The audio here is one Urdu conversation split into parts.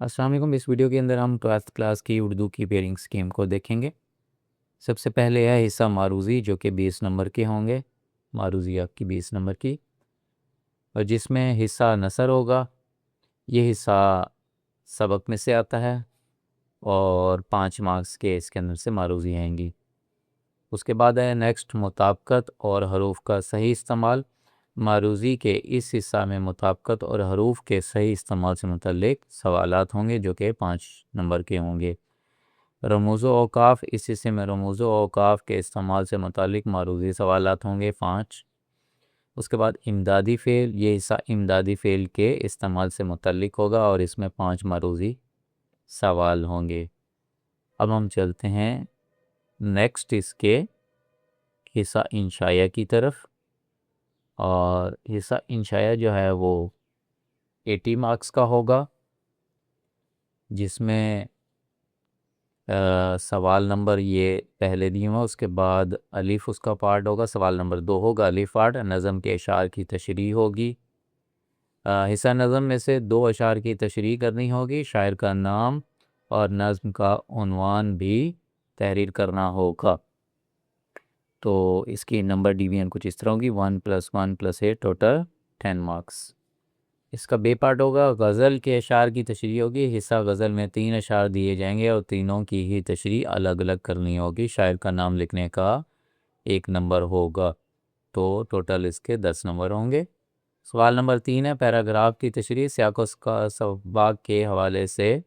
السلام علیکم۔ اس ویڈیو کے اندر ہم 12th کلاس کی اردو کی پیئرنگ اسکیم کو دیکھیں گے۔ سب سے پہلے ہے حصہ معروضی جو کہ 20 نمبر کے ہوں گے، معروضیات کی 20 نمبر کی، اور جس میں حصہ نثر ہوگا۔ یہ حصہ سبق میں سے آتا ہے اور 5 مارکس کے اس کے اندر سے معروضی آئیں گی۔ اس کے بعد ہے نیکسٹ مطابقت اور حروف کا صحیح استعمال۔ معروضی کے اس حصہ میں مطابقت اور حروف کے صحیح استعمال سے متعلق سوالات ہوں گے جو کہ 5 نمبر کے ہوں گے۔ رموز و اوقاف، اس حصے میں رموز و اوقاف کے استعمال سے متعلق معروضی سوالات ہوں گے 5۔ اس کے بعد امدادی فعل، یہ حصہ امدادی فعل کے استعمال سے متعلق ہوگا اور اس میں 5 معروضی سوال ہوں گے۔ اب ہم چلتے ہیں نیکسٹ اس کے حصہ انشائیہ کی طرف، اور حصہ انشائیہ جو ہے وہ 80 مارکس کا ہوگا، جس میں سوال نمبر یہ پہلے دی ہوا، اس کے بعد الف اس کا پارٹ ہوگا، سوال نمبر 2 ہوگا الف پارٹ، نظم کے اشعار کی تشریح ہوگی۔ حصہ نظم میں سے 2 اشعار کی تشریح کرنی ہوگی، شاعر کا نام اور نظم کا عنوان بھی تحریر کرنا ہوگا۔ تو اس کی نمبر ڈیویژن کچھ اس طرح ہوگی، 1 + 1 + 8 ٹوٹل 10 مارکس۔ اس کا بے پارٹ ہوگا، غزل کے اشعار کی تشریح ہوگی۔ حصہ غزل میں 3 اشعار دیے جائیں گے اور تینوں کی ہی تشریح الگ الگ کرنی ہوگی۔ شاعر کا نام لکھنے کا 1 نمبر ہوگا، تو ٹوٹل اس کے 10 نمبر ہوں گے۔ سوال نمبر 3 ہے پیراگراف کی تشریح۔ سیاق و سباق کے حوالے سے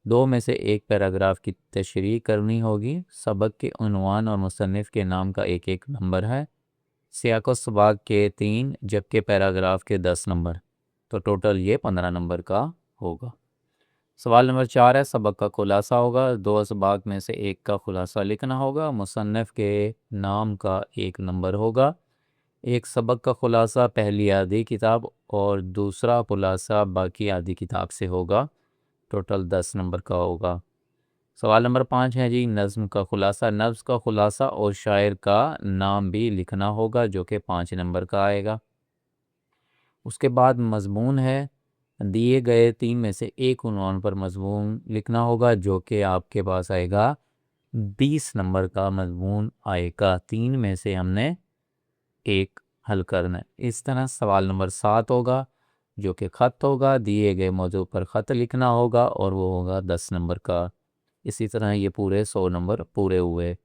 2 میں سے 1 پیراگراف کی تشریح کرنی ہوگی۔ سبق کے عنوان اور مصنف کے نام کا 1 نمبر ہے۔ سیاق و سباق کے 3 جبکہ پیراگراف کے 10 نمبر، تو ٹوٹل یہ 15 نمبر کا ہوگا۔ سوال نمبر 4 ہے سبق کا خلاصہ ہوگا۔ 2 اسباق میں سے 1 کا خلاصہ لکھنا ہوگا۔ مصنف کے نام کا 1 نمبر ہوگا۔ ایک سبق کا خلاصہ پہلی آدھی کتاب اور دوسرا خلاصہ باقی آدھی کتاب سے ہوگا، ٹوٹل 10 نمبر کا ہوگا۔ سوال نمبر 5 ہے جی نظم کا خلاصہ۔ نظم کا خلاصہ اور شاعر کا نام بھی لکھنا ہوگا جو کہ 5 نمبر کا آئے گا۔ اس کے بعد مضمون ہے، دیے گئے 3 میں سے 1 عنوان پر مضمون لکھنا ہوگا جو کہ آپ کے پاس آئے گا 20 نمبر کا مضمون آئے گا۔ 3 میں سے ہم نے 1 حل کرنا ہے۔ اس طرح سوال نمبر 7 ہوگا جو کہ خط ہوگا، دیے گئے موضوع پر خط لکھنا ہوگا اور وہ ہوگا 10 نمبر کا۔ اسی طرح یہ پورے 100 نمبر پورے ہوئے۔